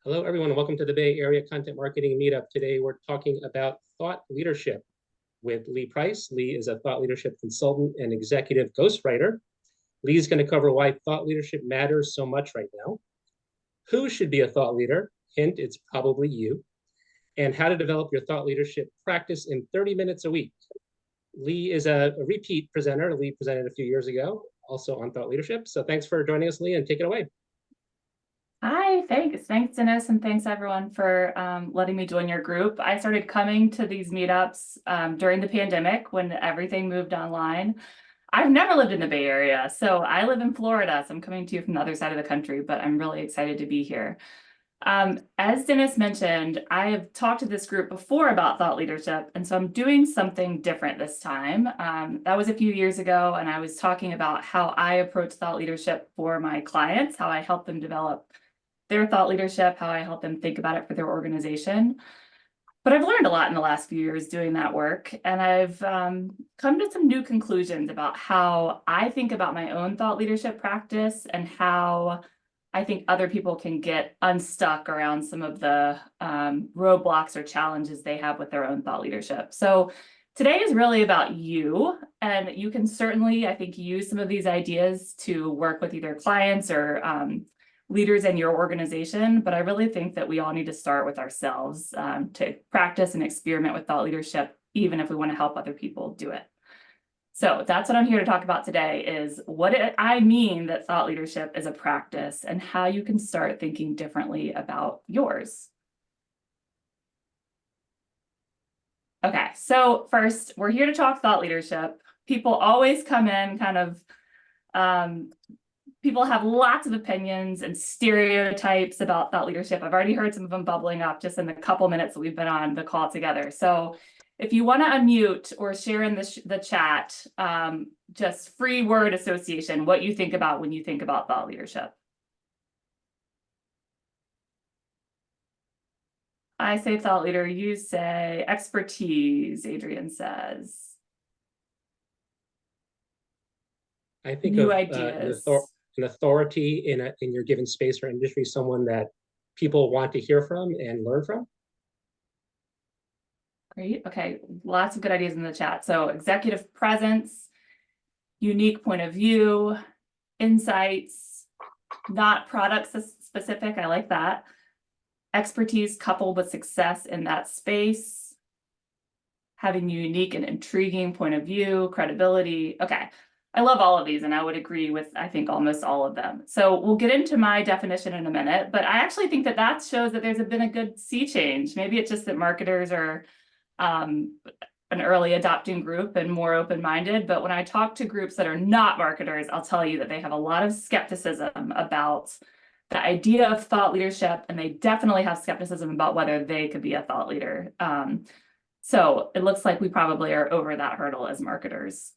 Hello, everyone. Welcome to the Bay Area Content Marketing Meetup. Today, we're talking about thought leadership with Lee Price. Lee is a thought leadership consultant and executive ghostwriter. Lee is going to cover why thought leadership matters so much right now, who should be a thought leader, hint, it's probably you, and how to develop your thought leadership practice in 30 minutes a week. Lee is a repeat presenter. Lee presented a few years ago, also on thought leadership. So thanks for joining us, Lee, and take it away. Hi, thanks. Thanks, Dennis, and thanks everyone for letting me join your group. I started coming to these meetups during the pandemic when everything moved online. I've never lived in the Bay Area, so I live in Florida, so I'm coming to you from the other side of the country, but I'm really excited to be here. As Dennis mentioned, I have talked to this group before about thought leadership, and so I'm doing something different this time. That was a few years ago, and I was talking about how I approach thought leadership for my clients, how I help them develop their thought leadership, how I help them think about it for their organization. But I've learned a lot in the last few years doing that work, and I've come to some new conclusions about how I think about my own thought leadership practice and how I think other people can get unstuck around some of the roadblocks or challenges they have with their own thought leadership. So today is really about you, and you can certainly, I think, use some of these ideas to work with either clients or leaders in your organization, but I really think that we all need to start with ourselves to practice and experiment with thought leadership, even if we want to help other people do it. So that's what I'm here to talk about today, is what I mean that thought leadership is a practice and how you can start thinking differently about yours. Okay, so first, we're here to talk thought leadership. People always come in kind of people have lots of opinions and stereotypes about thought leadership. I've already heard some of them bubbling up just in the couple minutes that we've been on the call together. So if you want to unmute or share in the chat, just free word association, what you think about when you think about thought leadership. I say thought leader, you say expertise, Adrian says. I think New of ideas. an authority in your given space or industry, someone that people want to hear from and learn from. Great. Okay. Lots of good ideas in the chat. So executive presence, unique point of view, insights, not product specific. I like that. Expertise coupled with success in that space, having unique and intriguing point of view, credibility. Okay. I love all of these, and I would agree with, I think, almost all of them. So we'll get into my definition in a minute, but I actually think that that shows that there's been a good sea change. Maybe it's just that marketers are an early adopting group and more open-minded, but when I talk to groups that are not marketers, I'll tell you that they have a lot of skepticism about the idea of thought leadership, and they definitely have skepticism about whether they could be a thought leader. So it looks like we probably are over that hurdle as marketers.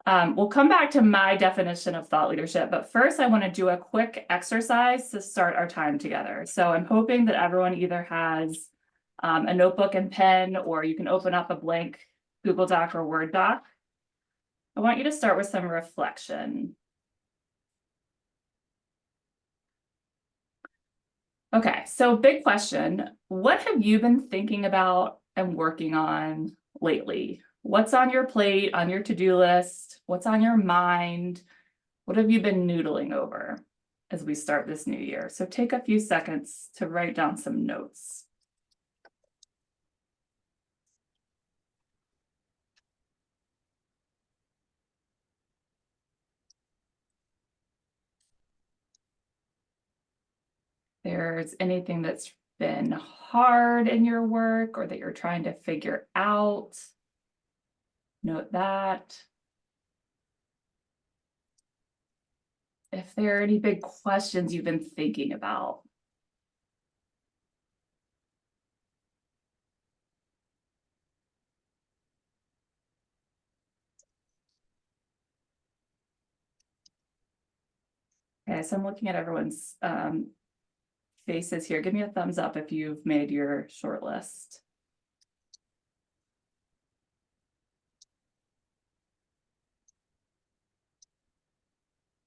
We'll come back to my definition of thought leadership, but first I want to do a quick exercise to start our time together. So I'm hoping that everyone either has a notebook and pen, or you can open up a blank Google Doc or Word doc. I want you to start with some reflection. Okay, so big question. What have you been thinking about and working on lately? What's on your plate, on your to-do list? What's on your mind? What have you been noodling over as we start this new year? So take a few seconds to write down some notes. If there's anything that's been hard in your work or that you're trying to figure out, note that. If there are any big questions you've been thinking about. Okay, so I'm looking at everyone's faces here. Give me a thumbs up if you've made your short list.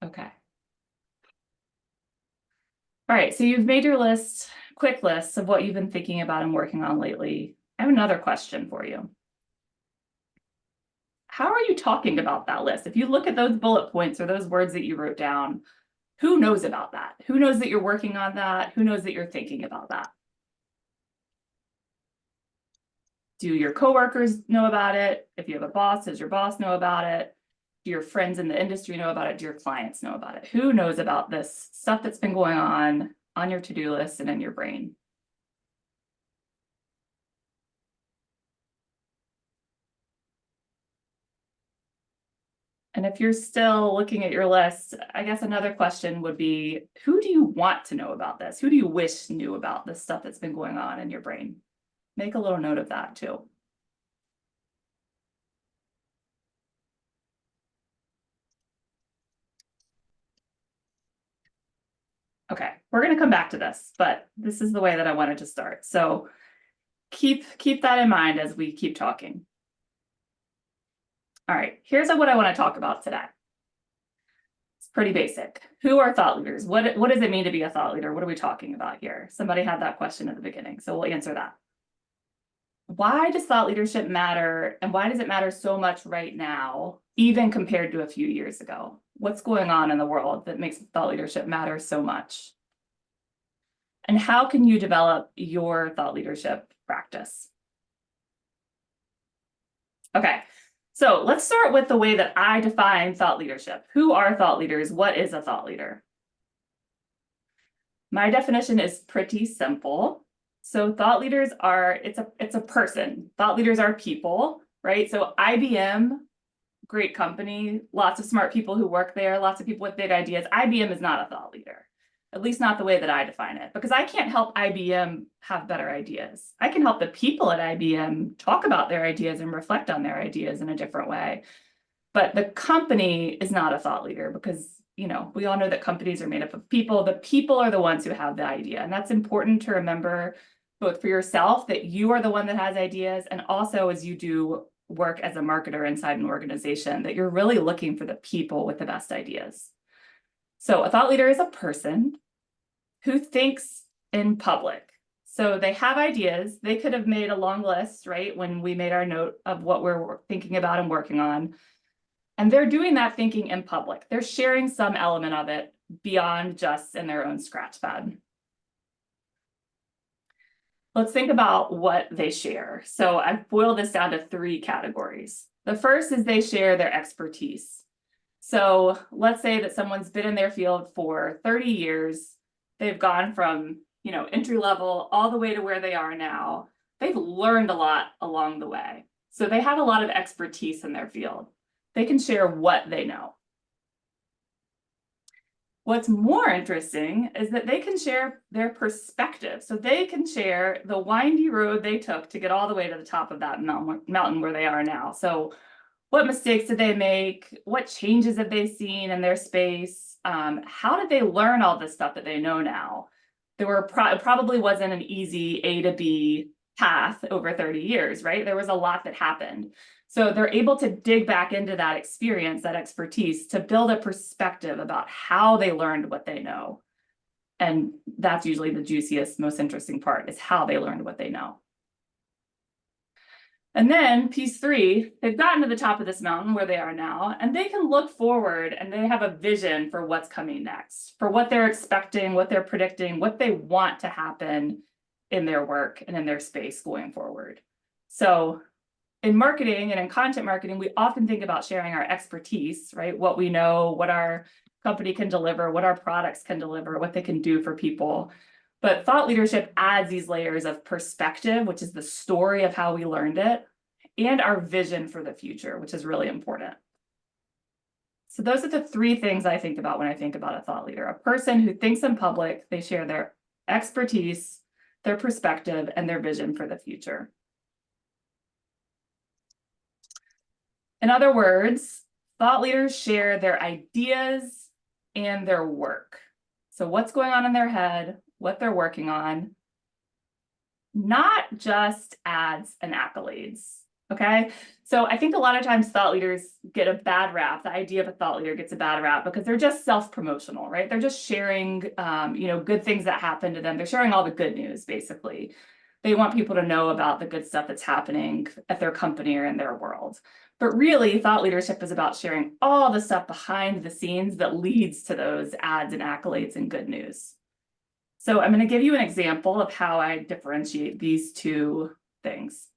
Okay. All right, so you've made your list. quick lists of what you've been thinking about and working on lately, I have another question for you. How are you talking about that list? If you look at those bullet points or those words that you wrote down, who knows about that? Who knows that you're working on that? Who knows that you're thinking about that? Do your coworkers know about it? If you have a boss, does your boss know about it? Do your friends in the industry know about it? Do your clients know about it? Who knows about this stuff that's been going on your to-do list and in your brain? And if you're still looking at your list, I guess another question would be, who do you want to know about this? Who do you wish knew about this stuff that's been going on in your brain? Make a little note of that too. Okay, we're going to come back to this, but this is the way that I wanted to start. So keep that in mind as we keep talking. All right, here's what I want to talk about today. It's pretty basic. Who are thought leaders? What does it mean to be a thought leader? What are we talking about here? Somebody had that question at the beginning, so we'll answer that. Why does thought leadership matter, and why does it matter so much right now, even compared to a few years ago? What's going on in the world that makes thought leadership matter so much? And how can you develop your thought leadership practice? Okay, so let's start with the way that I define thought leadership. Who are thought leaders? What is a thought leader? My definition is pretty simple. So thought leaders are, it's a person. Thought leaders are people, right? So IBM, great company, lots of smart people who work there, lots of people with big ideas. IBM is not a thought leader, at least not the way that I define it, because I can't help IBM have better ideas. I can help the people at IBM talk about their ideas and reflect on their ideas in a different way. But the company is not a thought leader because, you know, we all know that companies are made up of people. The people are the ones who have the idea. And that's important to remember both for yourself, that you are the one that has ideas, and also as you do work as a marketer inside an organization, that you're really looking for the people with the best ideas. So a thought leader is a person who thinks in public. So they have ideas. They could have made a long list, right, when we made our note of what we're thinking about and working on. And they're doing that thinking in public. They're sharing some element of it beyond just in their own scratchpad. Let's think about what they share. So I've boiled this down to 3 categories. The first is they share their expertise. So let's say that someone's been in their field for 30 years. They've gone from, you know, entry level all the way to where they are now. They've learned a lot along the way. So they have a lot of expertise in their field. They can share what they know. What's more interesting is that they can share their perspective. So they can share the windy road they took to get all the way to the top of that mountain where they are now. So what mistakes did they make? What changes have they seen in their space? How did they learn all this stuff that they know now? There were probably wasn't an easy A to B path over 30 years, right? There was a lot that happened. So they're able to dig back into that experience, that expertise, to build a perspective about how they learned what they know. And that's usually the juiciest, most interesting part, is how they learned what they know. And then piece 3, they've gotten to the top of this mountain where they are now, and they can look forward and they have a vision for what's coming next, for what they're expecting, what they're predicting, what they want to happen in their work and in their space going forward. So in marketing and in content marketing, we often think about sharing our expertise, right? What we know, what our company can deliver, what our products can deliver, what they can do for people. But thought leadership adds these layers of perspective, which is the story of how we learned it, and our vision for the future, which is really important. So those are the 3 things I think about when I think about a thought leader: a person who thinks in public, they share their expertise, their perspective, and their vision for the future. In other words, thought leaders share their ideas and their work. So what's going on in their head, what they're working on, not just ads and accolades. Okay, so I think a lot of times thought leaders get a bad rap. The idea of a thought leader gets a bad rap because they're just self-promotional, right? They're just sharing, good things that happen to them. They're sharing all the good news, basically. They want people to know about the good stuff that's happening at their company or in their world. But really, thought leadership is about sharing all the stuff behind the scenes that leads to those ads and accolades and good news. So I'm going to give you an example of how I differentiate these two things.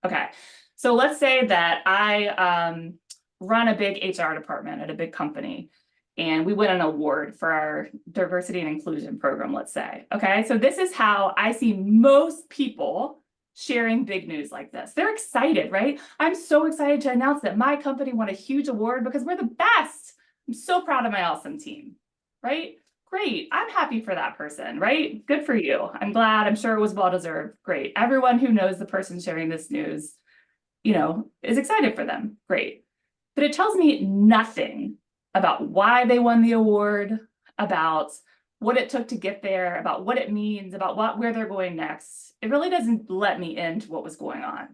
Okay, so let's say that I run a big HR department at a big company, and we win an award for our diversity and inclusion program, let's say. Okay, so this is how I see most people sharing big news like this. They're excited, right? I'm so excited to announce that my company won a huge award because we're the best. I'm so proud of my awesome team, right? Great, I'm happy for that person, right? Good for you. I'm glad, I'm sure it was well-deserved. Great. Everyone who knows the person sharing this news, is excited for them. Great. But it tells me nothing about why they won the award, about what it took to get there, about what it means, about where they're going next. It really doesn't let me into what was going on.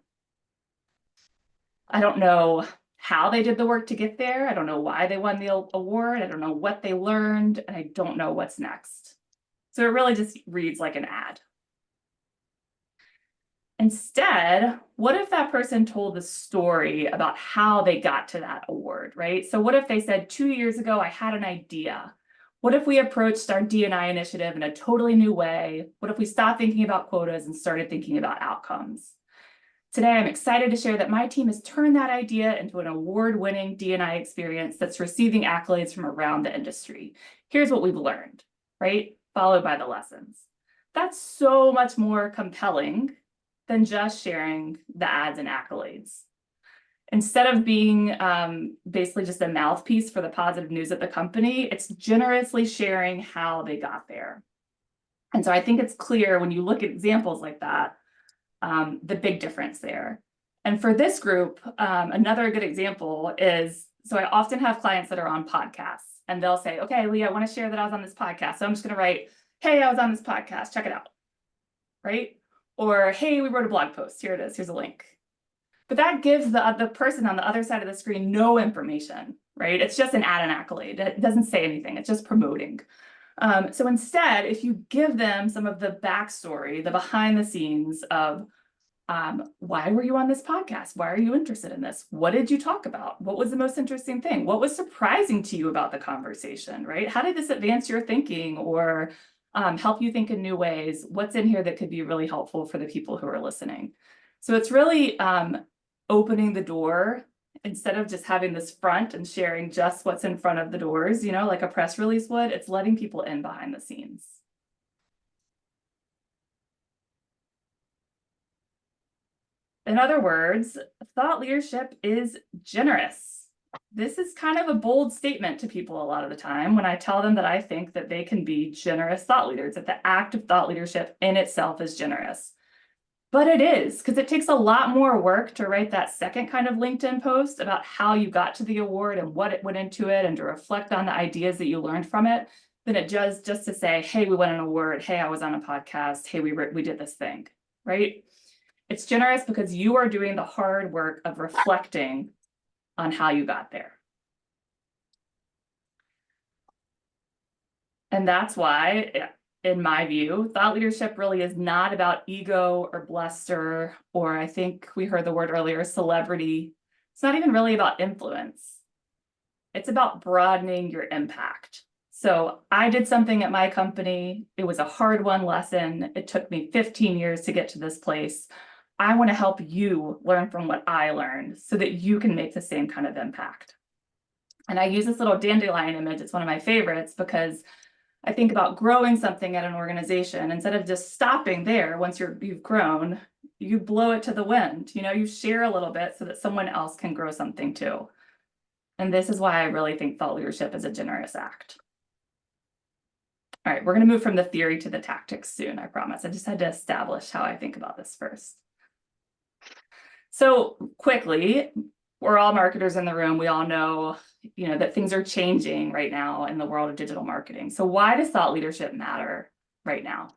I don't know how they did the work to get there. I don't know why they won the award. I don't know what they learned, and I don't know what's next. So it really just reads like an ad. Instead, what if that person told the story about how they got to that award, right? So what if they said, 2 years ago, I had an idea. What if we approached our D&I initiative in a totally new way? What if we stopped thinking about quotas and started thinking about outcomes? Today, I'm excited to share that my team has turned that idea into an award-winning D&I experience that's receiving accolades from around the industry. Here's what we've learned, right? Followed by the lessons. That's so much more compelling than just sharing the ads and accolades. Instead of being basically just a mouthpiece for the positive news at the company, it's generously sharing how they got there. And so I think it's clear when you look at examples like that, the big difference there. And for this group, another good example is, so I often have clients that are on podcasts, and they'll say, okay, Leah, I want to share that I was on this podcast. So I'm just going to write, hey, I was on this podcast, check it out, right? Or, hey, we wrote a blog post, here it is, here's a link. But that gives the person on the other side of the screen no information, right? It's just an ad and accolade. It doesn't say anything, it's just promoting. So instead, if you give them some of the backstory, the behind the scenes of why were you on this podcast? Why are you interested in this? What did you talk about? What was the most interesting thing? What was surprising to you about the conversation, right? How did this advance your thinking or help you think in new ways? What's in here that could be really helpful for the people who are listening? So it's really opening the door instead of just having this front and sharing just what's in front of the doors, like a press release would. It's letting people in behind the scenes. In other words, thought leadership is generous. This is kind of a bold statement to people a lot of the time when I tell them that I think that they can be generous thought leaders, that the act of thought leadership in itself is generous. But it is, because it takes a lot more work to write that second kind of LinkedIn post about how you got to the award and what it went into it and to reflect on the ideas that you learned from it than it does just to say, hey, we won an award. Hey, I was on a podcast. Hey, we did this thing, right? It's generous because you are doing the hard work of reflecting on how you got there. And that's why, in my view, thought leadership really is not about ego or bluster, or I think we heard the word earlier, celebrity. It's not even really about influence. It's about broadening your impact. So I did something at my company. It was a hard-won lesson. It took me 15 years to get to this place. I want to help you learn from what I learned so that you can make the same kind of impact. And I use this little dandelion image. It's one of my favorites because I think about growing something at an organization. Instead of just stopping there, once you've grown, you blow it to the wind. You share a little bit so that someone else can grow something too. And this is why I really think thought leadership is a generous act. All right, we're going to move from the theory to the tactics soon, I promise. I just had to establish how I think about this first. So quickly, we're all marketers in the room. We all know, that things are changing right now in the world of digital marketing. So why does thought leadership matter right now?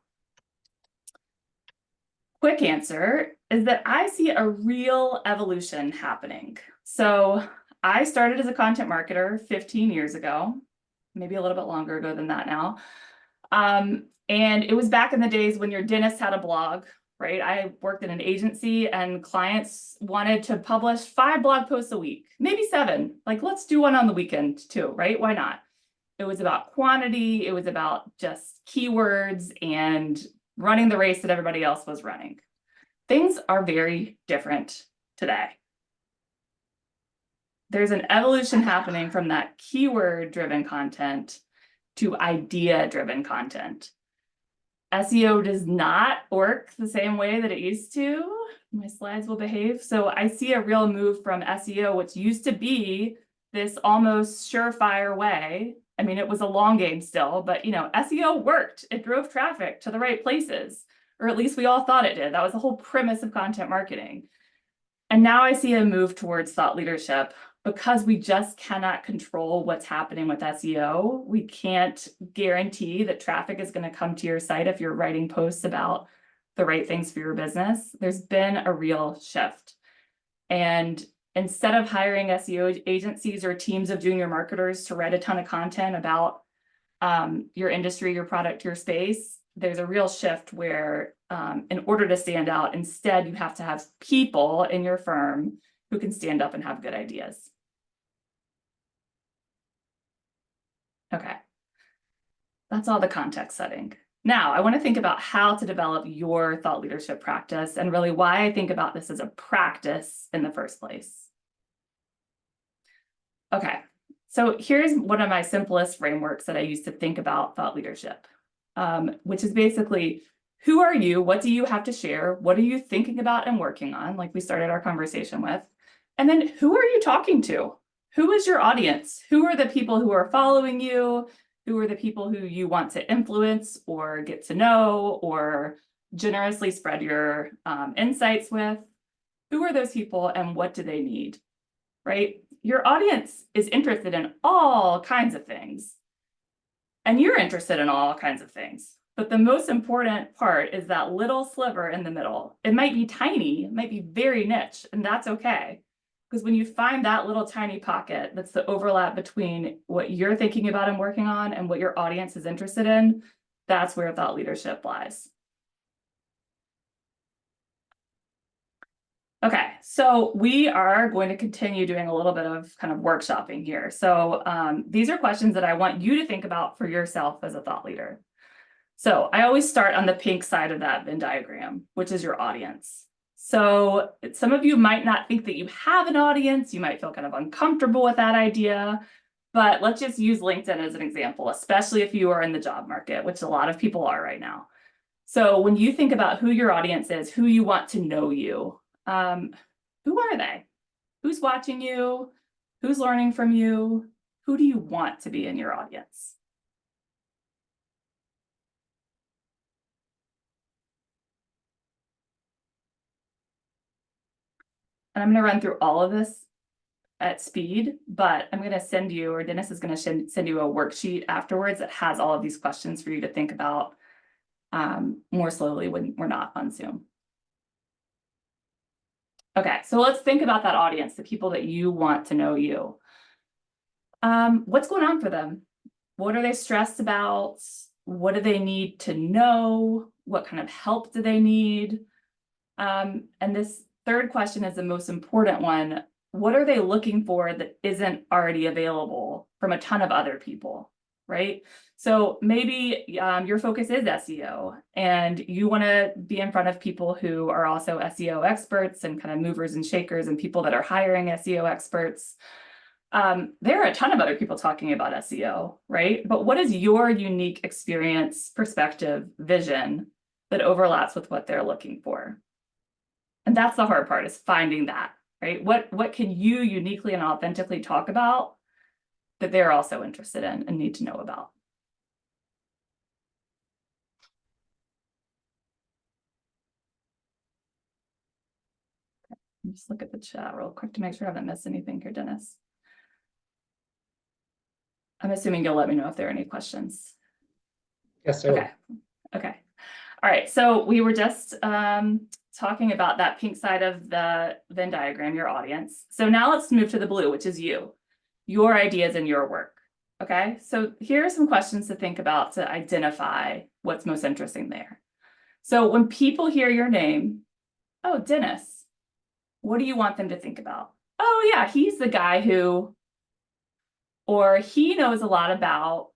Quick answer is that I see a real evolution happening. So I started as a content marketer 15 years ago, maybe a little bit longer ago than that now. And it was back in the days when your dentist had a blog, right? I worked in an agency and clients wanted to publish 5 blog posts a week, maybe 7. Like, let's do one on the weekend too, right? Why not? It was about quantity. It was about just keywords and running the race that everybody else was running. Things are very different today. There's an evolution happening from that keyword-driven content to idea-driven content. SEO does not work the same way that it used to. My slides will behave. So I see a real move from SEO, which used to be this almost surefire way. I mean, it was a long game still, but SEO worked. It drove traffic to the right places, or at least we all thought it did. That was the whole premise of content marketing. And now I see a move towards thought leadership because we just cannot control what's happening with SEO. We can't guarantee that traffic is going to come to your site if you're writing posts about the right things for your business. There's been a real shift. And instead of hiring SEO agencies or teams of junior marketers to write a ton of content about your industry, your product, your space, there's a real shift where in order to stand out, instead you have to have people in your firm who can stand up and have good ideas. Okay, that's all the context setting. Now I want to think about how to develop your thought leadership practice and really why I think about this as a practice in the first place. Okay, so here's one of my simplest frameworks that I use to think about thought leadership, which is basically, who are you? What do you have to share? What are you thinking about and working on, like we started our conversation with? And then who are you talking to? Who is your audience? Who are the people who are following you? Who are the people who you want to influence or get to know or generously spread your insights with? Who are those people and what do they need, right? Your audience is interested in all kinds of things. And you're interested in all kinds of things. But the most important part is that little sliver in the middle. It might be tiny, it might be very niche, and that's okay. Because when you find that little tiny pocket, that's the overlap between what you're thinking about and working on and what your audience is interested in, that's where thought leadership lies. Okay, so we are going to continue doing a little bit of kind of workshopping here. So these are questions that I want you to think about for yourself as a thought leader. So I always start on the pink side of that Venn diagram, which is your audience. So some of you might not think that you have an audience. You might feel kind of uncomfortable with that idea, but let's just use LinkedIn as an example, especially if you are in the job market, which a lot of people are right now. So when you think about who your audience is, who you want to know you, who are they? Who's watching you? Who's learning from you? Who do you want to be in your audience? And I'm going to run through all of this at speed, but I'm going to send you, or Dennis is going to send you a worksheet afterwards that has all of these questions for you to think about more slowly when we're not on Zoom. Okay, so let's think about that audience, the people that you want to know you. What's going on for them? What are they stressed about? What do they need to know? What kind of help do they need? And this third question is the most important one. What are they looking for that isn't already available from a ton of other people, right? So maybe your focus is SEO and you want to be in front of people who are also SEO experts and kind of movers and shakers and people that are hiring SEO experts. There are a ton of other people talking about SEO, right? But what is your unique experience, perspective, vision that overlaps with what they're looking for? And that's the hard part, is finding that, right? What can you uniquely and authentically talk about that they're also interested in and need to know about? Just look at the chat real quick to make sure I haven't missed anything here, Dennis. I'm assuming you'll let me know if there are any questions. Yes, I will. Okay. All right. So we were just talking about that pink side of the Venn diagram, your audience. So now let's move to the blue, which is you, your ideas and your work. Okay, so here are some questions to think about to identify what's most interesting there. So when people hear your name, oh, Dennis, what do you want them to think about? Oh yeah, he's the guy who, or he knows a lot about,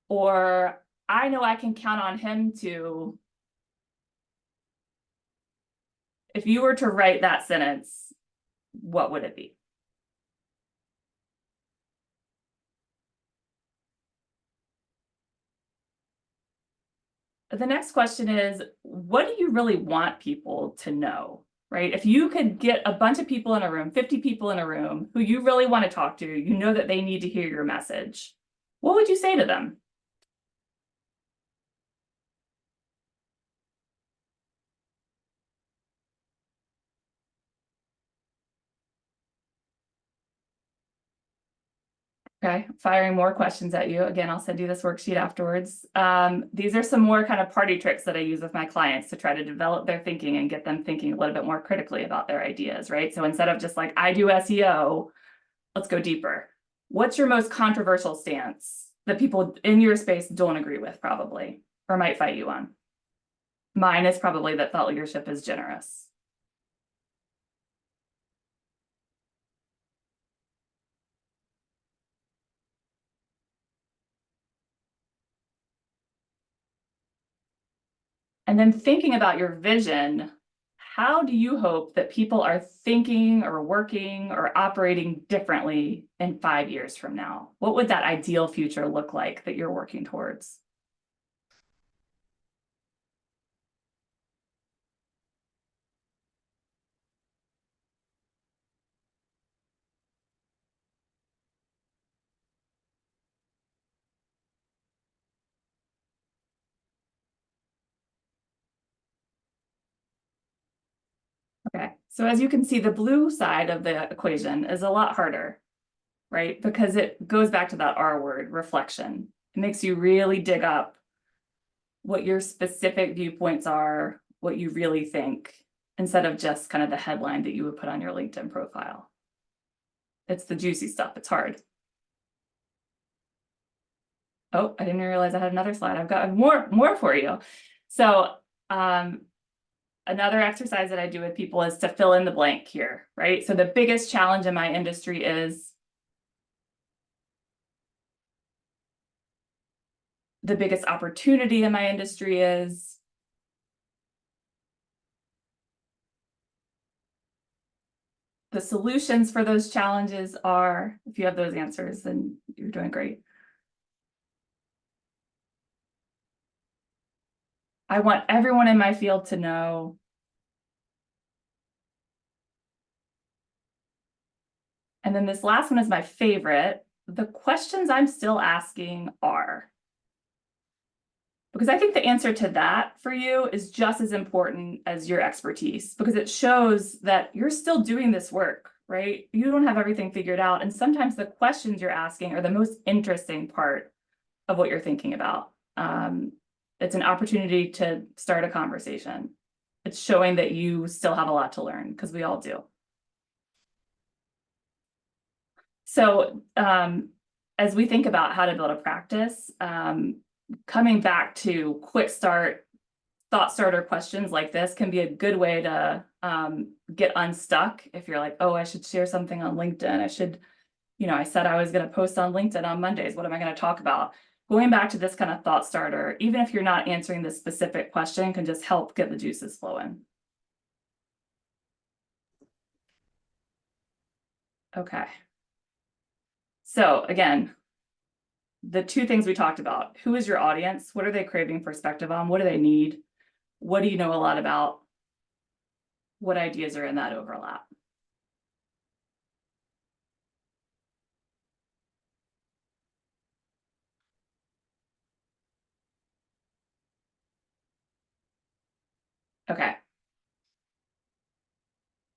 or I know I can count on him to. If you were to write that sentence, what would it be? The next question is, what do you really want people to know, right? If you could get a bunch of people in a room, 50 people in a room who you really want to talk to, you know that they need to hear your message, what would you say to them? Okay, firing more questions at you. Again, I'll send you this worksheet afterwards. These are some more kind of party tricks that I use with my clients to try to develop their thinking and get them thinking a little bit more critically about their ideas, right? So instead of just like, I do SEO, let's go deeper. What's your most controversial stance that people in your space don't agree with, probably, or might fight you on? Mine is probably that thought leadership is generous. And then thinking about your vision, how do you hope that people are thinking or working or operating differently in 5 years from now? What would that ideal future look like that you're working towards? Okay, so as you can see, the blue side of the equation is a lot harder, right? Because it goes back to that R word, reflection. It makes you really dig up what your specific viewpoints are, what you really think, instead of just kind of the headline that you would put on your LinkedIn profile. It's the juicy stuff, it's hard. Oh, I didn't realize I had another slide. I've got more for you. So another exercise that I do with people is to fill in the blank here, right? So the biggest challenge in my industry is, the biggest opportunity in my industry is, the solutions for those challenges are. If you have those answers, then you're doing great. I want everyone in my field to know. And then this last one is my favorite. The questions I'm still asking are, because I think the answer to that for you is just as important as your expertise, because it shows that you're still doing this work, right? You don't have everything figured out. And sometimes the questions you're asking are the most interesting part of what you're thinking about. It's an opportunity to start a conversation. It's showing that you still have a lot to learn, because we all do. So as we think about how to build a practice, coming back to quick start, thought starter questions like this can be a good way to get unstuck. If you're like, oh, I should share something on LinkedIn. I should, I said I was going to post on LinkedIn on Mondays. What am I going to talk about? Going back to this kind of thought starter, even if you're not answering this specific question, can just help get the juices flowing. Okay. So again, the two things we talked about: who is your audience? What are they craving perspective on? What do they need? What do you know a lot about? What ideas are in that overlap? Okay.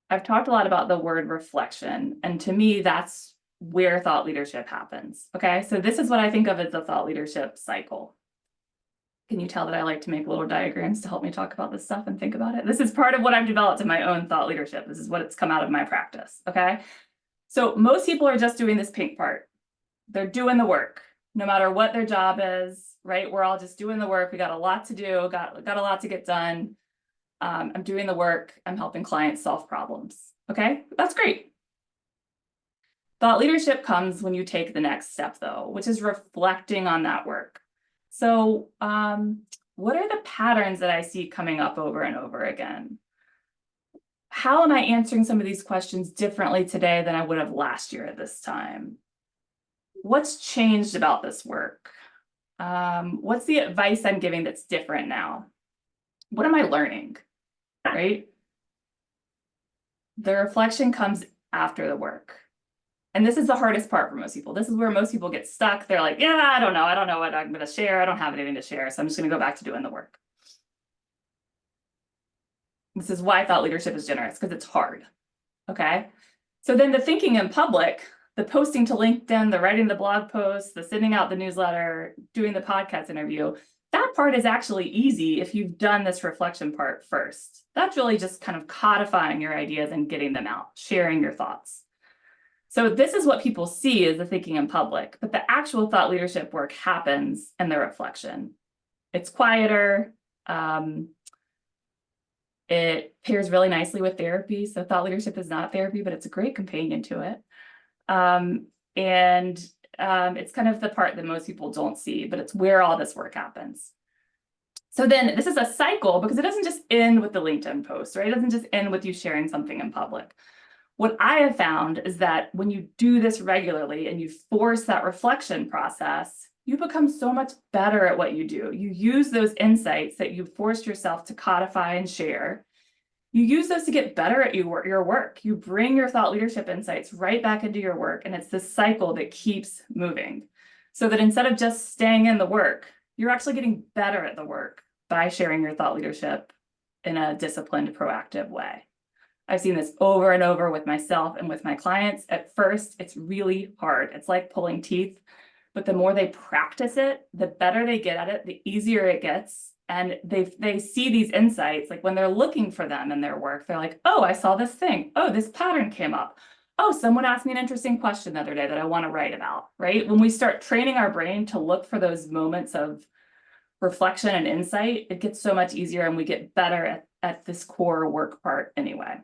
I've talked a lot about the word reflection, and to me, that's where thought leadership happens. Okay, so this is what I think of as the thought leadership cycle. Can you tell that I like to make little diagrams to help me talk about this stuff and think about it? This is part of what I've developed in my own thought leadership. This is what it's come out of my practice, okay? So most people are just doing this pink part. They're doing the work, no matter what their job is, right? We're all just doing the work. We got a lot to do, got a lot to get done. I'm doing the work. I'm helping clients solve problems, okay? That's great. Thought leadership comes when you take the next step though, which is reflecting on that work. So what are the patterns that I see coming up over and over again? How am I answering some of these questions differently today than I would have last year at this time? What's changed about this work? What's the advice I'm giving that's different now? What am I learning, right? The reflection comes after the work. And this is the hardest part for most people. This is where most people get stuck. They're like, yeah, I don't know what I'm going to share. I don't have anything to share. So I'm just going to go back to doing the work. This is why thought leadership is generous, because it's hard. Okay. So then the thinking in public, the posting to LinkedIn, the writing the blog post, the sending out the newsletter, doing the podcast interview, that part is actually easy if you've done this reflection part first. That's really just kind of codifying your ideas and getting them out, sharing your thoughts. So this is what people see as the thinking in public, but the actual thought leadership work happens in the reflection. It's quieter. It pairs really nicely with therapy. So thought leadership is not therapy, but it's a great companion to it. It's kind of the part that most people don't see, but it's where all this work happens. So then this is a cycle because it doesn't just end with the LinkedIn post, right? It doesn't just end with you sharing something in public. What I have found is that when you do this regularly and you force that reflection process, you become so much better at what you do. You use those insights that you forced yourself to codify and share. You use those to get better at your work. You bring your thought leadership insights right back into your work, and it's this cycle that keeps moving. So that instead of just staying in the work, you're actually getting better at the work by sharing your thought leadership in a disciplined, proactive way. I've seen this over and over with myself and with my clients. At first, it's really hard. It's like pulling teeth, but the more they practice it, the better they get at it, the easier it gets. And they see these insights, like when they're looking for them in their work, they're like, oh, I saw this thing. Oh, this pattern came up. Oh, someone asked me an interesting question the other day that I want to write about, right? When we start training our brain to look for those moments of reflection and insight, it gets so much easier and we get better at this core work part anyway.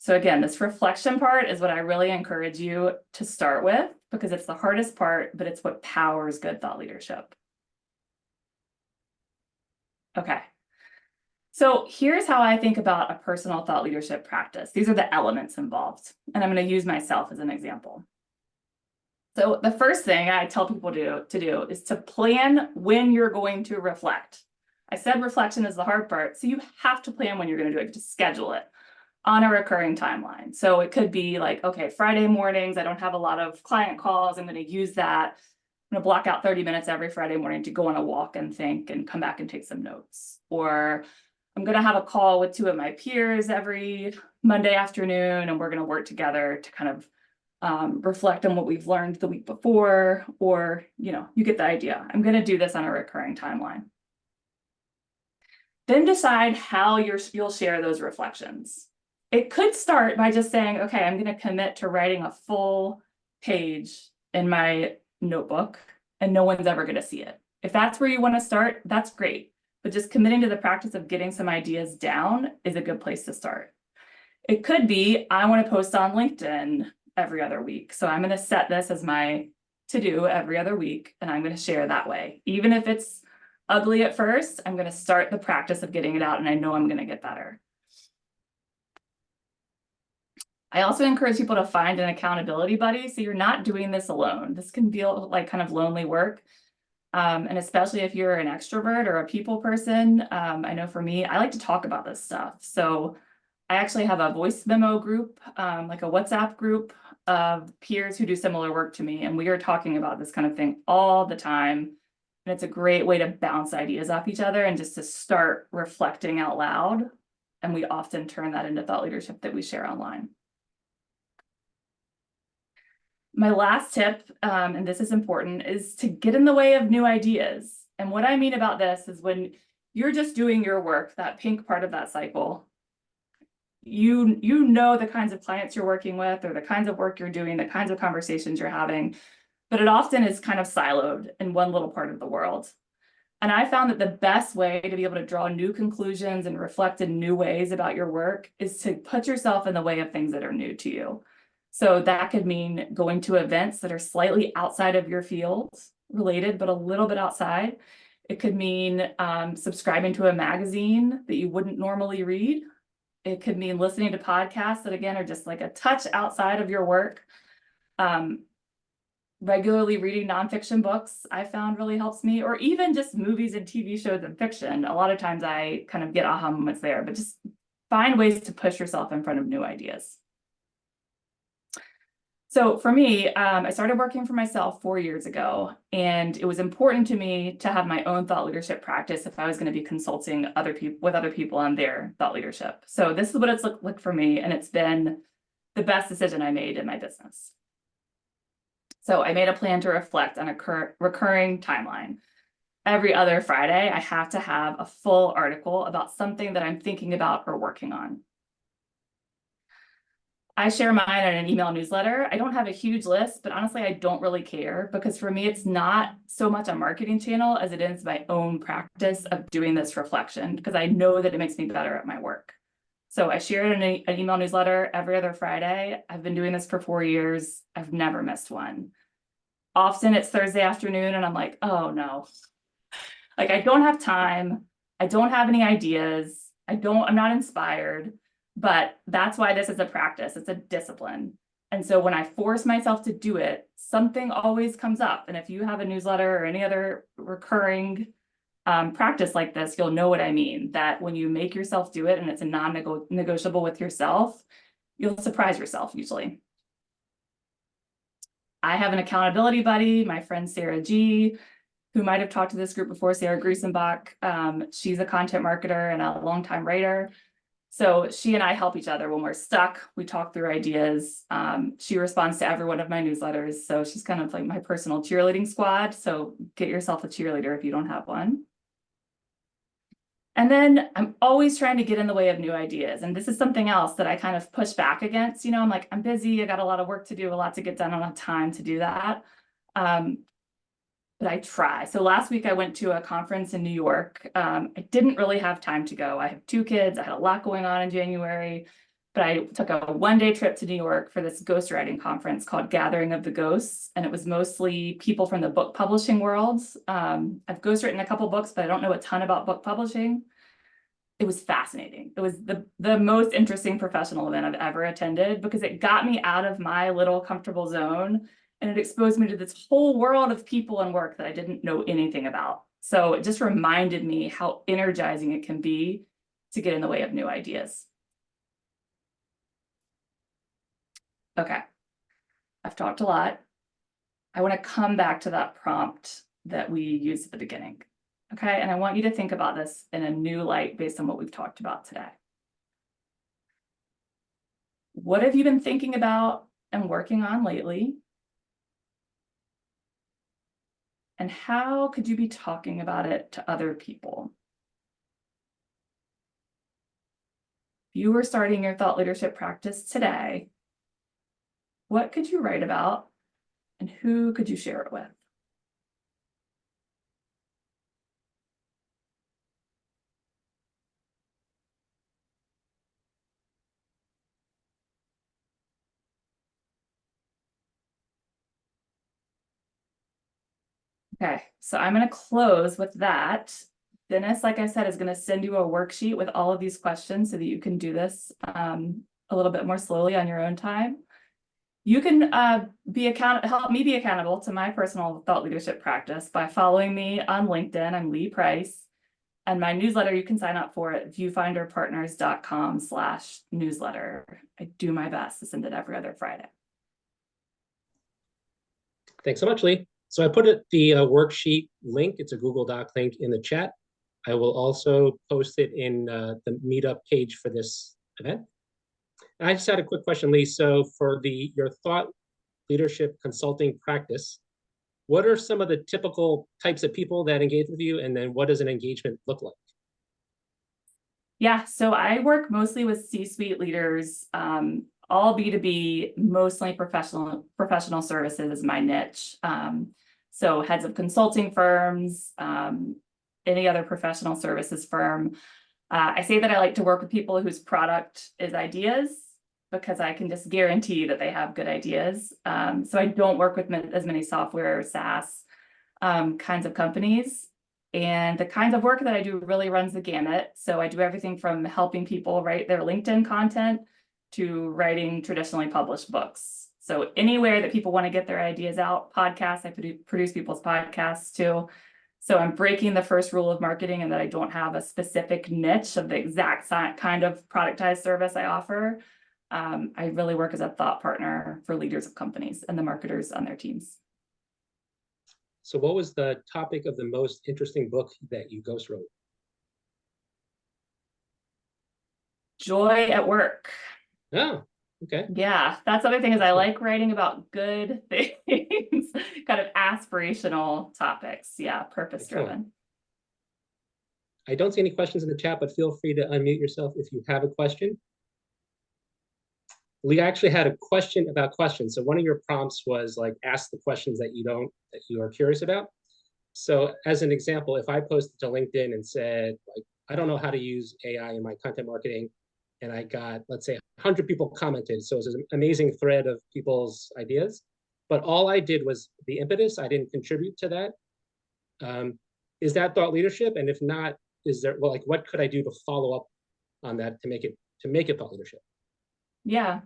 So again, this reflection part is what I really encourage you to start with because it's the hardest part, but it's what powers good thought leadership. Okay. So here's how I think about a personal thought leadership practice. These are the elements involved, and I'm going to use myself as an example. So the first thing I tell people to do is to plan when you're going to reflect. I said reflection is the hard part, so you have to plan when you're going to do it, to schedule it on a recurring timeline. So it could be like, okay, Friday mornings, I don't have a lot of client calls. I'm going to use that. I'm going to block out 30 minutes every Friday morning to go on a walk and think and come back and take some notes. Or I'm going to have a call with 2 of my peers every Monday afternoon, and we're going to work together to kind of reflect on what we've learned the week before, or, you get the idea. I'm going to do this on a recurring timeline. Then decide how you'll share those reflections. It could start by just saying, okay, I'm going to commit to writing a full page in my notebook and no one's ever going to see it. If that's where you want to start, that's great. But just committing to the practice of getting some ideas down is a good place to start. It could be, I want to post on LinkedIn every other week. So I'm going to set this as my to-do every other week, and I'm going to share that way. Even if it's ugly at first, I'm going to start the practice of getting it out, and I know I'm going to get better. I also encourage people to find an accountability buddy. So you're not doing this alone. This can feel like kind of lonely work. And especially if you're an extrovert or a people person, I know for me, I like to talk about this stuff. So I actually have a voice memo group, like a WhatsApp group of peers who do similar work to me. And we are talking about this kind of thing all the time. And it's a great way to bounce ideas off each other and just to start reflecting out loud. And we often turn that into thought leadership that we share online. My last tip, and this is important, is to get in the way of new ideas. And what I mean about this is when you're just doing your work, that pink part of that cycle, you know the kinds of clients you're working with or the kinds of work you're doing, the kinds of conversations you're having, but it often is kind of siloed in one little part of the world. And I found that the best way to be able to draw new conclusions and reflect in new ways about your work is to put yourself in the way of things that are new to you. So that could mean going to events that are slightly outside of your field, related, but a little bit outside. It could mean subscribing to a magazine that you wouldn't normally read. It could mean listening to podcasts that, again, are just like a touch outside of your work. Regularly reading nonfiction books I found really helps me, or even just movies and TV shows and fiction. A lot of times I kind of get aha moments there, but just find ways to push yourself in front of new ideas. So for me, I started working for myself 4 years ago, and it was important to me to have my own thought leadership practice if I was going to be consulting other people on their thought leadership. So this is what it's looked like for me, and it's been the best decision I made in my business. So I made a plan to reflect on a recurring timeline. Every other Friday, I have to have a full article about something that I'm thinking about or working on. I share mine in an email newsletter. I don't have a huge list, but honestly, I don't really care because for me, it's not so much a marketing channel as it is my own practice of doing this reflection because I know that it makes me better at my work. So I share it in an email newsletter every other Friday. I've been doing this for 4 years. I've never missed one. Often it's Thursday afternoon and I'm like, oh no, like I don't have time. I don't have any ideas. I'm not inspired, but that's why this is a practice. It's a discipline. And so when I force myself to do it, something always comes up. And if you have a newsletter or any other recurring practice like this, you'll know what I mean, that when you make yourself do it and it's a non-negotiable with yourself, you'll surprise yourself usually. I have an accountability buddy, my friend Sarah G, who might have talked to this group before, Sarah Grusenbach. She's a content marketer and a longtime writer. So she and I help each other when we're stuck. We talk through ideas. She responds to every one of my newsletters. So she's kind of like my personal cheerleading squad. So get yourself a cheerleader if you don't have one. And then I'm always trying to get in the way of new ideas. And this is something else that I kind of push back against. You know, I'm like, I'm busy. I got a lot of work to do, a lot to get done. I don't have time to do that. But I try. So last week I went to a conference in New York. I didn't really have time to go. I have 2 kids. I had a lot going on in January, but I took a one-day trip to New York for this ghostwriting conference called Gathering of the Ghosts. And it was mostly people from the book publishing world. I've ghostwritten a couple books, but I don't know a ton about book publishing. It was fascinating. It was the most interesting professional event I've ever attended because it got me out of my little comfortable zone and it exposed me to this whole world of people and work that I didn't know anything about. So it just reminded me how energizing it can be to get in the way of new ideas. Okay, I've talked a lot. I want to come back to that prompt that we used at the beginning. Okay, and I want you to think about this in a new light based on what we've talked about today. What have you been thinking about and working on lately? And how could you be talking about it to other people? If you were starting your thought leadership practice today, what could you write about and who could you share it with? Okay, so I'm going to close with that. Dennis, like I said, is going to send you a worksheet with all of these questions so that you can do this a little bit more slowly on your own time. You can help me be accountable to my personal thought leadership practice by following me on LinkedIn. I'm Lee Price. And my newsletter, you can sign up for it at viewfinderpartners.com/newsletter. I do my best to send it every other Friday. Thanks so much, Lee. So I put the worksheet link, it's a Google Doc link in the chat. I will also post it in the meetup page for this event. I just had a quick question, Lee. So for your thought leadership consulting practice. What are some of the typical types of people that engage with you? And then what does an engagement look like? Yeah, so I work mostly with C-suite leaders, all B2B, mostly professional services is my niche. So heads of consulting firms, any other professional services firm. I say that I like to work with people whose product is ideas because I can just guarantee that they have good ideas. So I don't work with as many software, SaaS kinds of companies. And the kinds of work that I do really runs the gamut. So I do everything from helping people write their LinkedIn content to writing traditionally published books. So anywhere that people want to get their ideas out, podcasts, I produce people's podcasts too. So I'm breaking the first rule of marketing and that I don't have a specific niche of the exact kind of productized service I offer. I really work as a thought partner for leaders of companies and the marketers on their teams. So what was the topic of the most interesting book that you ghost wrote? Joy at work. Oh, okay. Yeah, that's the other thing is I Excellent. like writing about good things, kind of aspirational topics. Yeah, purpose driven. I don't see any questions in the chat, but feel free to unmute yourself if you have a question. Lee actually had a question about questions. So one of your prompts was like, ask the questions that you are curious about. So as an example, if I posted to LinkedIn and said, like, I don't know how to use AI in my content marketing, and I got, let's say, 100 people commented. So it was an amazing thread of people's ideas. But all I did was the impetus. I didn't contribute to that. Is that thought leadership? And if not, is there, well, like, what could I do to follow up on that to make it thought leadership? Yeah.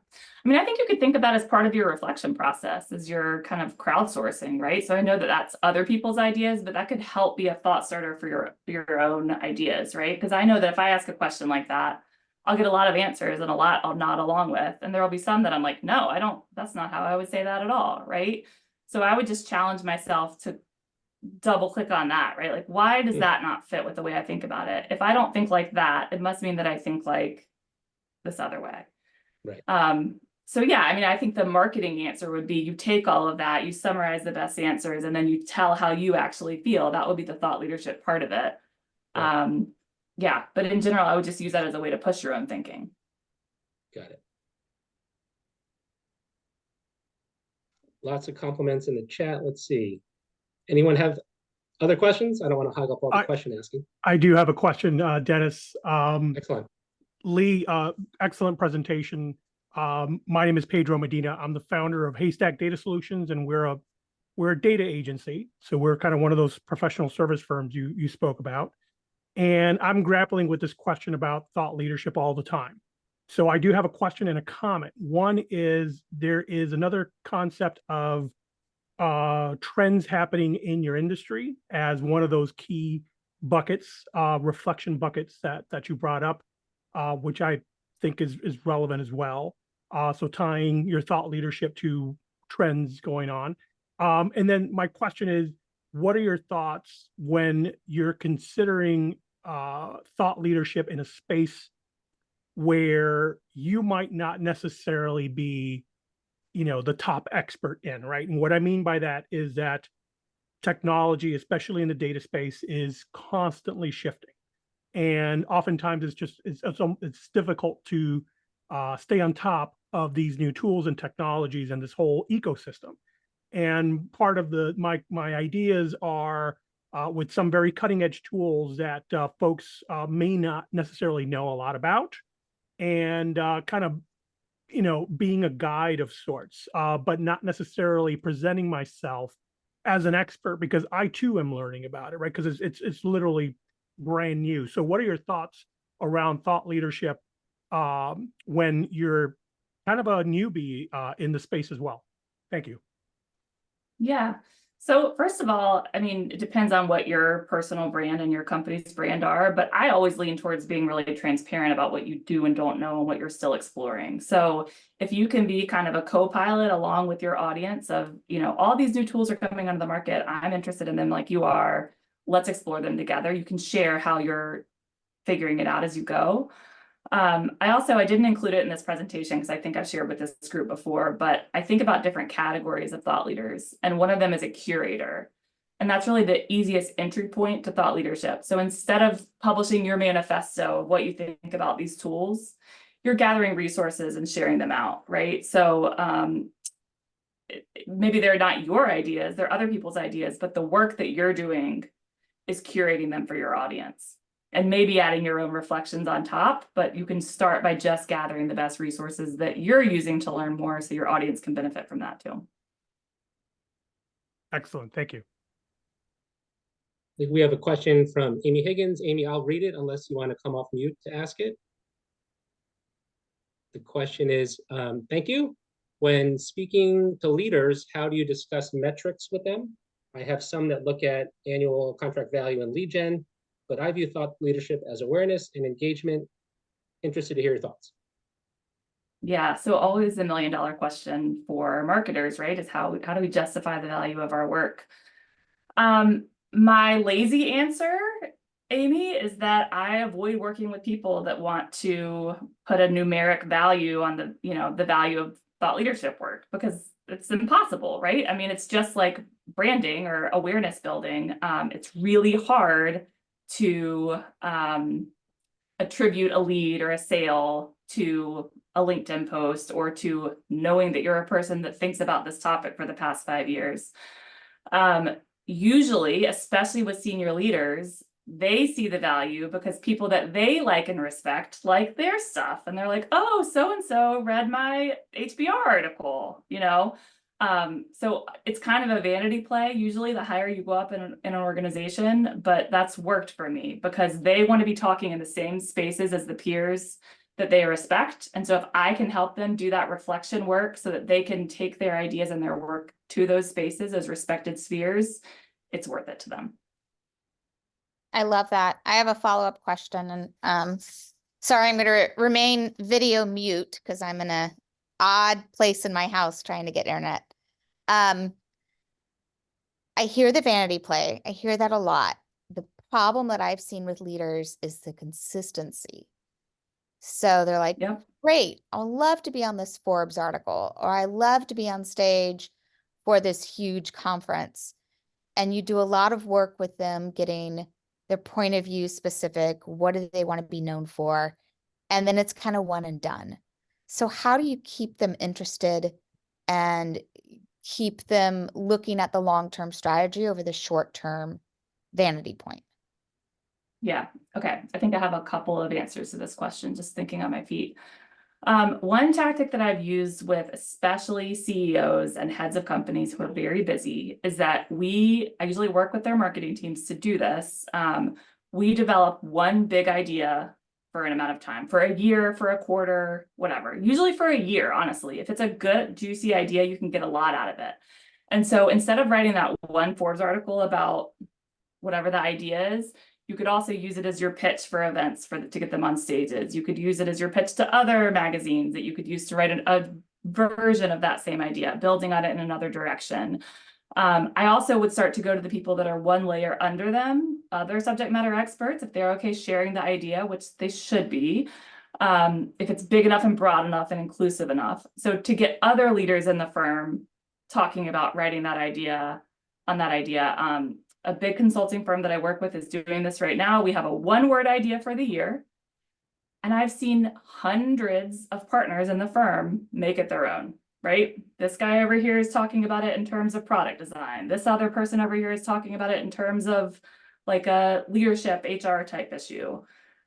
I mean, I think you could think of that as part of your reflection process, as your kind of crowdsourcing, right? So I know that that's other people's ideas, but that could help be a thought starter for your own ideas, right? Because I know that if I ask a question like that, I'll get a lot of answers and a lot I'll nod along with. And there will be some that I'm like, no, that's not how I would say that at all, right? So I would just challenge myself to double click on that, right? Like, why does that not fit with the way I think about it? If I don't think like that, it must mean that I think like this other way. Right. So yeah, I mean, I think the marketing answer would be you take all of that, you summarize the best answers, and then you tell how you actually feel. That would be the thought leadership part of it. Right. Yeah, but in general, I would just use that as a way to push your own thinking. Got it. Lots of compliments in the chat. Let's see. Anyone have other questions? I don't want to hog up all the question asking. I do have a question, Dennis. Excellent. Lee, excellent presentation. My name is Pedro Medina. I'm the founder of Haystack Data Solutions, and we're a data agency. So we're kind of one of those professional service firms you spoke about. And I'm grappling with this question about thought leadership all the time. So I do have a question and a comment. One is there is another concept of trends happening in your industry as one of those key buckets, reflection buckets that you brought up, which I think is relevant as well. So tying your thought leadership to trends going on. And then my question is, what are your thoughts when you're considering thought leadership in a space where you might not necessarily be, the top expert in, right? And what I mean by that is that technology, especially in the data space, is constantly shifting. And oftentimes it's difficult to stay on top of these new tools and technologies and this whole ecosystem. And part of my ideas are with some very cutting edge tools that folks may not necessarily know a lot about, and kind of being a guide of sorts, but not necessarily presenting myself as an expert, because I too am learning about it, right? Because it's literally brand new. So what are your thoughts around thought leadership when you're kind of a newbie in the space as well? Thank you. Yeah. So first of all, I mean, it depends on what your personal brand and your company's brand are, but I always lean towards being really transparent about what you do and don't know and what you're still exploring. So if you can be kind of a co-pilot along with your audience of, all these new tools are coming onto the market, I'm interested in them like you are, let's explore them together. You can share how you're figuring it out as you go. I didn't include it in this presentation because I think I've shared with this group before, but I think about different categories of thought leaders, and one of them is a curator. And that's really the easiest entry point to thought leadership. So instead of publishing your manifesto of what you think about these tools, you're gathering resources and sharing them out, right? So maybe they're not your ideas, they're other people's ideas, but the work that you're doing is curating them for your audience. And maybe adding your own reflections on top, but you can start by just gathering the best resources that you're using to learn more so your audience can benefit from that too. Excellent. Thank you. We have a question from Amy Higgins. Amy, I'll read it unless you want to come off mute to ask it. The question is, thank you. When speaking to leaders, how do you discuss metrics with them? I have some that look at annual contract value and lead gen, but I view thought leadership as awareness and engagement. Interested to hear your thoughts. Yeah, so always the $1 million question for marketers, right? Is how do we justify the value of our work? My lazy answer, Amy, is that I avoid working with people that want to put a numeric value on the, the value of thought leadership work, because it's impossible, right? I mean, it's just like branding or awareness building. It's really hard to attribute a lead or a sale to a LinkedIn post or to knowing that you're a person that thinks about this topic for the past 5 years. Usually, especially with senior leaders, they see the value because people that they like and respect like their stuff. And they're like, oh, so-and-so read my HBR article, So it's kind of a vanity play, usually the higher you go up in an organization, but that's worked for me because they want to be talking in the same spaces as the peers that they respect. And so if I can help them do that reflection work so that they can take their ideas and their work to those spaces as respected spheres, it's worth it to them. I love that. I have a follow-up question, and sorry, I'm going to remain video mute because I'm in a odd place in my house trying to get internet. I hear the vanity play. I hear that a lot. The problem that I've seen with leaders is the consistency. So they're like, Yeah. great, I'd love to be on this Forbes article, or I love to be on stage for this huge conference. And you do a lot of work with them getting their point of view specific. What do they want to be known for? And then it's kind of one and done. So how do you keep them interested and keep them looking at the long-term strategy over the short-term vanity point? Yeah, okay. I think I have a couple of answers to this question, just thinking on my feet. One tactic that I've used with especially CEOs and heads of companies who are very busy is that I usually work with their marketing teams to do this. We develop one big idea for an amount of time, for a year, for a quarter, whatever, usually for a year, honestly. If it's a good, juicy idea, you can get a lot out of it. And so instead of writing that one Forbes article about whatever the idea is, you could also use it as your pitch for events to get them on stages. You could use it as your pitch to other magazines that you could use to write a version of that same idea, building on it in another direction. I also would start to go to the people that are one layer under them, other subject matter experts, if they're okay sharing the idea, which they should be, if it's big enough and broad enough and inclusive enough. So to get other leaders in the firm talking about writing that idea, a big consulting firm that I work with is doing this right now. We have a one-word idea for the year. And I've seen hundreds of partners in the firm make it their own, right? This guy over here is talking about it in terms of product design. This other person over here is talking about it in terms of like a leadership HR type issue.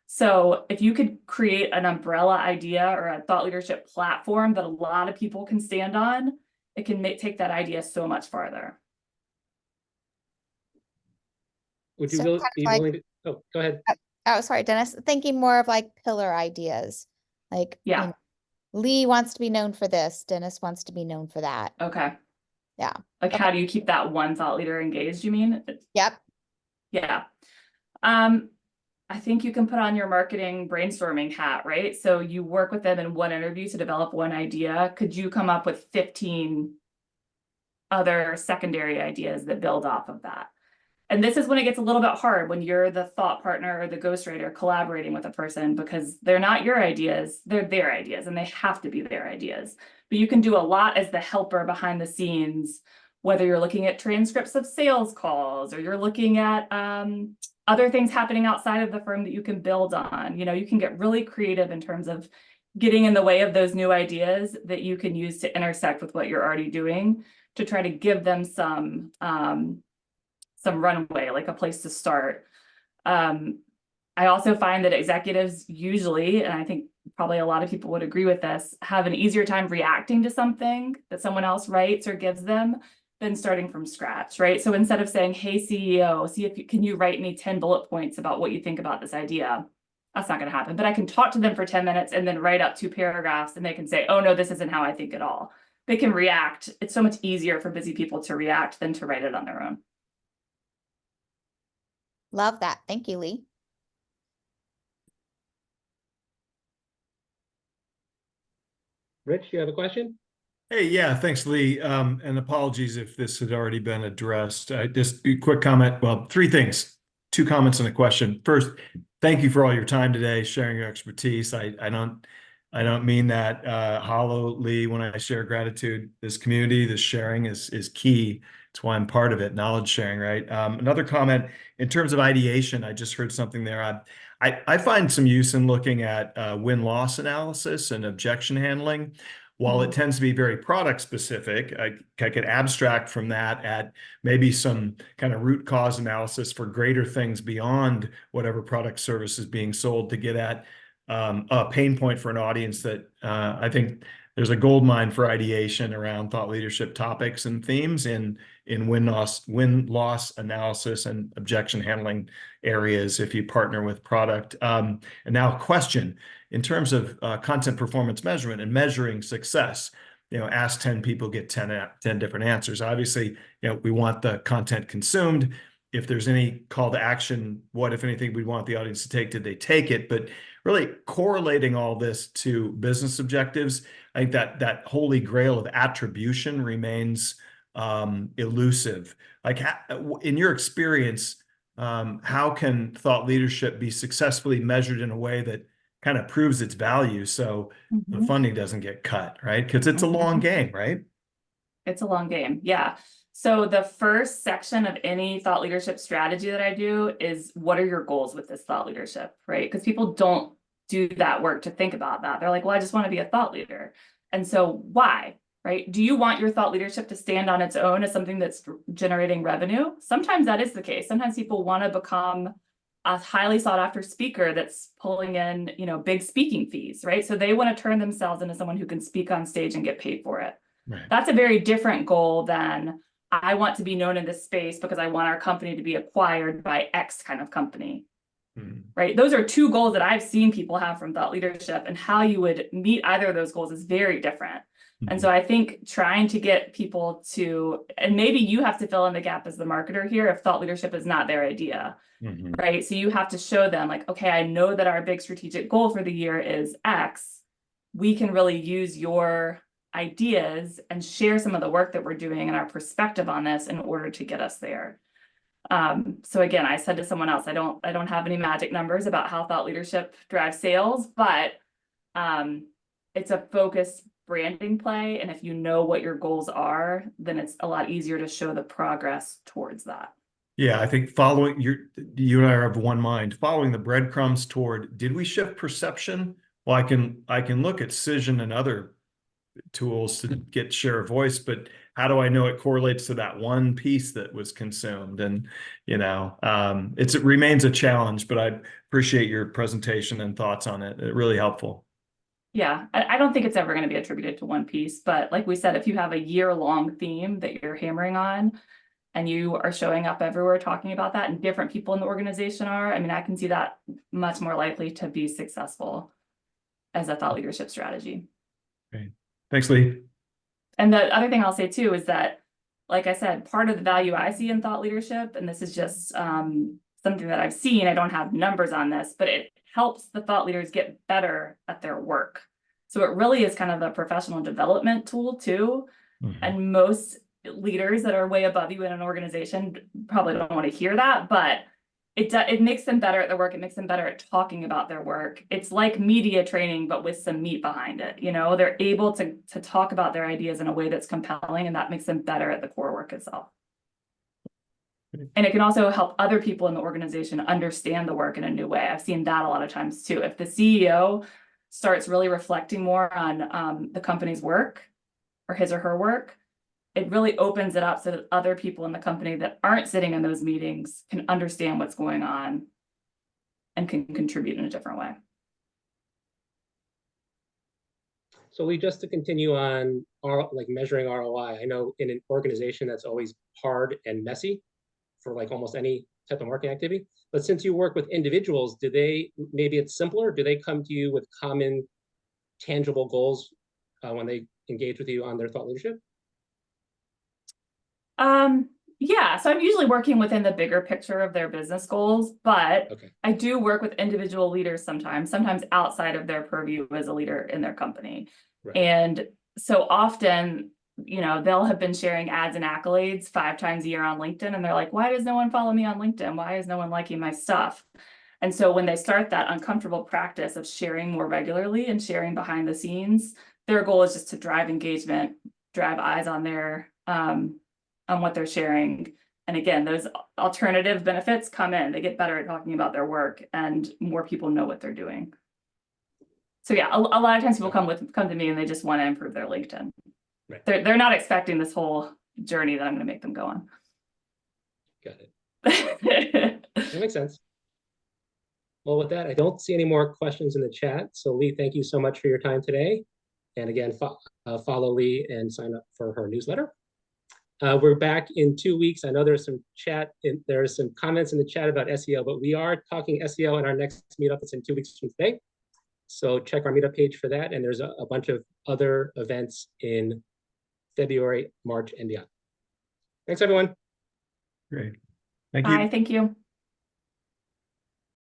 So if you could create an umbrella idea or a thought leadership platform that a lot of people can stand on, it can take that idea so much farther. Would you So be willing to, oh, go ahead. Oh, sorry, Dennis. Thinking more of like pillar ideas. Like, Yeah. Lee wants to be known for this. Dennis wants to be known for that. Okay. Yeah. Like, how do you keep that one thought leader engaged, you mean? Yep. Yeah. I think you can put on your marketing brainstorming hat, right? So you work with them in one interview to develop one idea. Could you come up with 15 other secondary ideas that build off of that? And this is when it gets a little bit hard when you're the thought partner or the ghostwriter collaborating with a person, because they're not your ideas, they're their ideas, and they have to be their ideas. But you can do a lot as the helper behind the scenes, whether you're looking at transcripts of sales calls or you're looking at other things happening outside of the firm that you can build on. You can get really creative in terms of getting in the way of those new ideas that you can use to intersect with what you're already doing, to try to give them some runway, like a place to start. I also find that executives usually, and I think probably a lot of people would agree with this, have an easier time reacting to something that someone else writes or gives them than starting from scratch, right? So instead of saying, hey, CEO, can you write me 10 bullet points about what you think about this idea? That's not going to happen. But I can talk to them for 10 minutes and then write up 2 paragraphs, and they can say, oh, no, this isn't how I think at all. They can react. It's so much easier for busy people to react than to write it on their own. Love that. Thank you, Lee. Rich, you have a question? Hey, yeah, thanks, Lee. And apologies if this had already been addressed. Just a quick comment. Well, 3 things, 2 comments and a question. First, thank you for all your time today, sharing your expertise. I don't mean that hollowly when I share gratitude. This community, this sharing is key. It's why I'm part of it, knowledge sharing, right? Another comment, in terms of ideation, I just heard something there. I find some use in looking at win-loss analysis and objection handling. While it tends to be very product specific, I could abstract from that at maybe some kind of root cause analysis for greater things beyond whatever product service is being sold, to get at a pain point for an audience that I think there's a gold mine for ideation around thought leadership topics and themes in win-loss analysis and objection handling areas if you partner with product. And now a question. In terms of content performance measurement and measuring success, ask 10 people, get 10 different answers. Obviously, we want the content consumed. If there's any call to action, what, if anything, we want the audience to take, did they take it? But really correlating all this to business objectives, I think that holy grail of attribution remains elusive. Like, in your experience, how can thought leadership be successfully measured in a way that kind of proves its value, so the funding doesn't get cut, right? Because it's a long game, right? It's a long game. Yeah. So the first section of any thought leadership strategy that I do is, what are your goals with this thought leadership, right? Because people don't do that work to think about that. They're like, well, I just want to be a thought leader. And so why, right? Do you want your thought leadership to stand on its own as something that's generating revenue? Sometimes that is the case. Sometimes people want to become a highly sought after speaker that's pulling in, big speaking fees, right? So they want to turn themselves into someone who can speak on stage and get paid for it. Right. That's a very different goal than, I want to be known in this space because I want our company to be acquired by X kind of company, right? Those are 2 goals that I've seen people have from thought leadership, and how you would meet either of those goals is very different. And so I think trying to get people to, and maybe you have to fill in the gap as the marketer here if thought leadership is not their idea, right? So you have to show them, like, okay, I know that our big strategic goal for the year is X. We can really use your ideas and share some of the work that we're doing and our perspective on this in order to get us there. So again, I said to someone else, I don't have any magic numbers about how thought leadership drives sales, but it's a focused branding play. And if you know what your goals are, then it's a lot easier to show the progress towards that. Yeah, I think following you and I are of one mind, following the breadcrumbs toward, did we shift perception? Well, I can look at Cision and other tools to get share of voice, but how do I know it correlates to that one piece that was consumed? And, it remains a challenge, but I appreciate your presentation and thoughts on it. It's really helpful. Yeah, I don't think it's ever going to be attributed to one piece, but like we said, if you have a year-long theme that you're hammering on and you are showing up everywhere talking about that, and different people in the organization are, I can see that much more likely to be successful as a thought leadership strategy. Great. Thanks, Lee. And the other thing I'll say too is that, like I said, part of the value I see in thought leadership, and this is just something that I've seen, I don't have numbers on this, but it helps the thought leaders get better at their work. So it really is kind of a professional development tool too. And most leaders that are way above you in an organization probably don't want to hear that, but it makes them better at their work. It makes them better at talking about their work. It's like media training, but with some meat behind it. You know, they're able to talk about their ideas in a way that's compelling, and that makes them better at the core work itself. And it can also help other people in the organization understand the work in a new way. I've seen that a lot of times too. If the CEO starts really reflecting more on the company's work or his or her work, it really opens it up so that other people in the company that aren't sitting in those meetings can understand what's going on and can contribute in a different way. So Lee, just to continue on measuring ROI, I know in an organization that's always hard and messy for like almost any type of marketing activity. But since you work with individuals, maybe it's simpler? Do they come to you with common tangible goals when they engage with you on their thought leadership? Yeah, so I'm usually working within the bigger picture of their business goals, but Okay. I do work with individual leaders sometimes outside of their purview as a leader in their company. Right. And so often, you know, they'll have been sharing ads and accolades 5 times a year on LinkedIn, and they're like, why does no one follow me on LinkedIn? Why is no one liking my stuff? And so when they start that uncomfortable practice of sharing more regularly and sharing behind the scenes, their goal is just to drive engagement, drive eyes on their on what they're sharing. And again, those alternative benefits come in. They get better at talking about their work, and more people know what they're doing. So yeah, a lot of times people come to me and they just want to improve their LinkedIn. Right. They're not expecting this whole journey that I'm going to make them go on. Got it. That makes sense. Well, with that, I don't see any more questions in the chat. So Lee, thank you so much for your time today. And again, follow Lee and sign up for her newsletter. We're back in 2 weeks. I know there's some there's some comments in the chat about SEO, but we are talking SEO in our next meetup. It's in 2 weeks from today. So check our meetup page for that. And there's a bunch of other events in February, March, and beyond. Thanks, everyone. Great. Thank you. Bye, thank you.